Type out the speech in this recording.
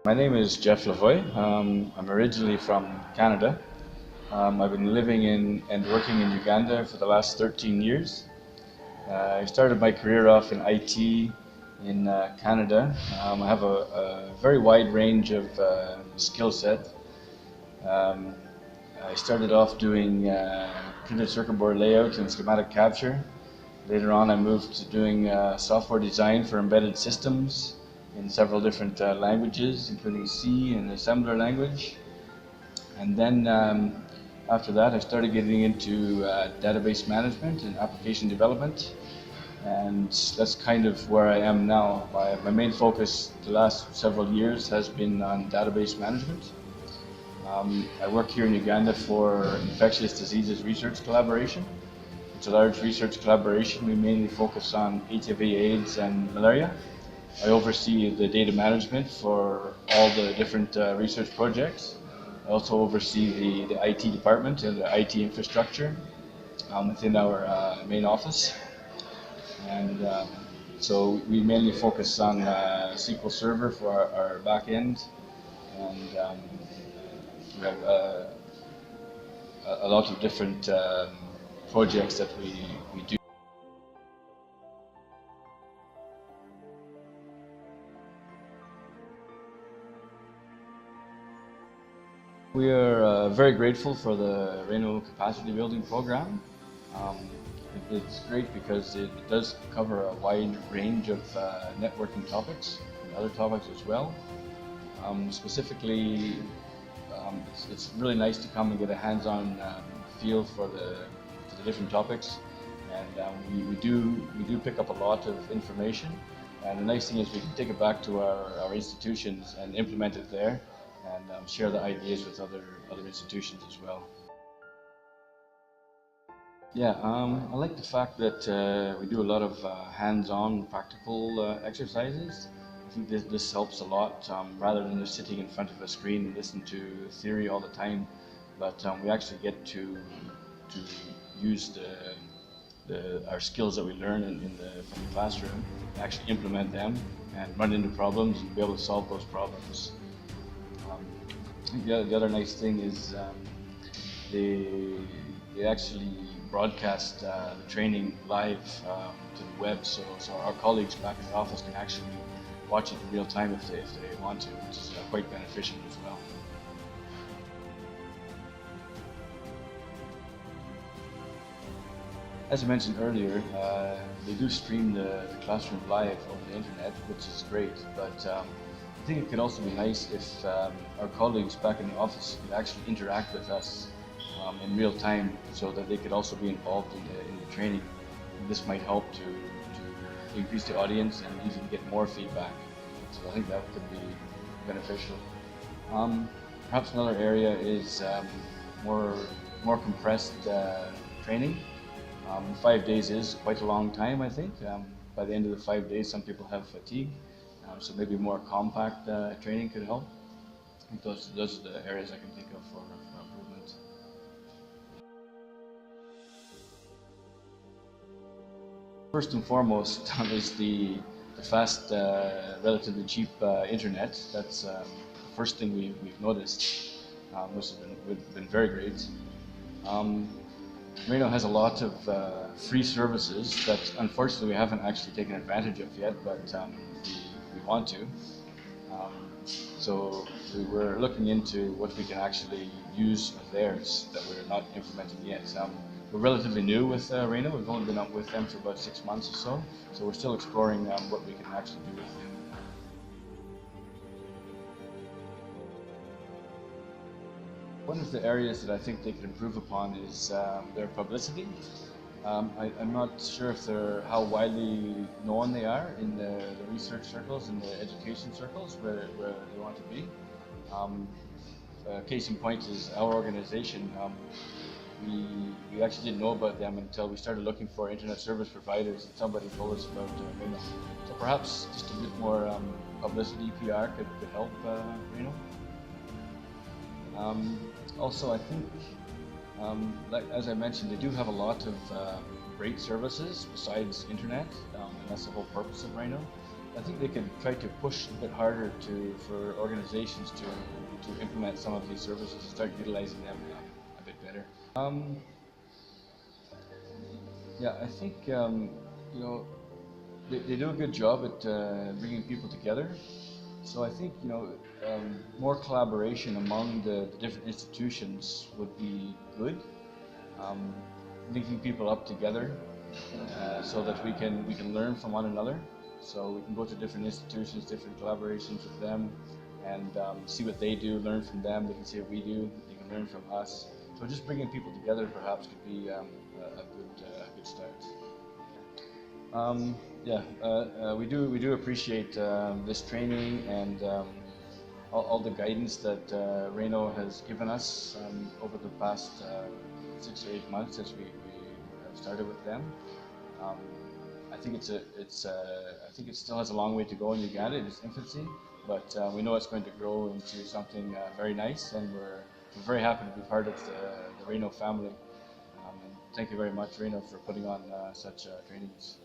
My name is Geoff Lavoy. I'm originally from Canada. I've been living in and working in Uganda for the last 13 years. I started my career off in IT in Canada. I have a very wide range of skill set. Um, I started off doing printed circuit board layout and schematic capture. Later on, I moved to doing software design for embedded systems in several different languages, including C and assembler language. And then after that, I started getting into database management and application development. And that's kind of where I am now. My main focus the last several years has been on database management. I work here in Uganda for Infectious Diseases Research Collaboration. It's a large research collaboration. We mainly focus on HIV/AIDS and malaria. I oversee the data management for all the different research projects. I also oversee the IT department and the IT infrastructure within our main office. And so we mainly focus on SQL Server for our back end, and we have a lot of different projects that we do. We are very grateful for the RENU capacity building program. Um, it's great because it does cover a wide range of networking topics and other topics as well. Specifically, it's really nice to come and get a hands-on feel for the different topics, and we do pick up a lot of information. And the nice thing is we can take it back to our institutions and implement it there, and share the ideas with other institutions as well. Yeah, I like the fact that we do a lot of hands-on practical exercises. I think this helps a lot, rather than just sitting in front of a screen and listen to theory all the time. But we actually get to use our skills that we learn from the classroom, actually implement them and run into problems and be able to solve those problems. I think the other nice thing is they actually broadcast the training live to the web, so our colleagues back in the office can actually watch it in real time if they want to, which is quite beneficial as well. As I mentioned earlier, they do stream the classroom live over the internet, which is great, but I think it could also be nice if our colleagues back in the office could actually interact with us in real time, so that they could also be involved in the training. And this might help to increase the audience and even get more feedback. So I think that could be beneficial. Perhaps another area is more compressed training. 5 days is quite a long time, I think. By the end of the 5 days, some people have fatigue, so maybe more compact training could help. I think those are the areas I can think of for improvement. First and foremost is the fast, relatively cheap internet. That's the first thing we've noticed, which has been very great. RENU has a lot of free services that unfortunately we haven't actually taken advantage of yet, but we want to. So we're looking into what we can actually use of theirs that we're not implementing yet. We're relatively new with RENU. We've only been up with them for about 6 months or so we're still exploring what we can actually do with them. One of the areas that I think they could improve upon is their publicity. I'm not sure if how widely known they are in the research circles and the education circles where they want to be. Case in point is our organization. We actually didn't know about them until we started looking for internet service providers, and somebody told us about RENU. So perhaps just a bit more publicity, PR could help RENU. Also, I think, as I mentioned, they do have a lot of great services besides internet, and that's the whole purpose of RENU. I think they could try to push a bit harder for organizations to implement some of these services and start utilizing them a bit better. Yeah, I think you know they do a good job at bringing people together. So I think more collaboration among the different institutions would be good. Um, Linking people up together so that we can learn from one another. So we can go to different institutions, different collaborations with them, and see what they do, learn from them. They can see what we do. They can learn from us. So just bringing people together perhaps could be a good start. Yeah, we do appreciate this training and all the guidance that RENU has given us over the past 6 or 8 months since we started with them. Um, I think I think it still has a long way to go in Uganda in its infancy, but we know it's going to grow into something very nice, and we're very happy to be part of the RENU family. And thank you very much, RENU, for putting on such trainings.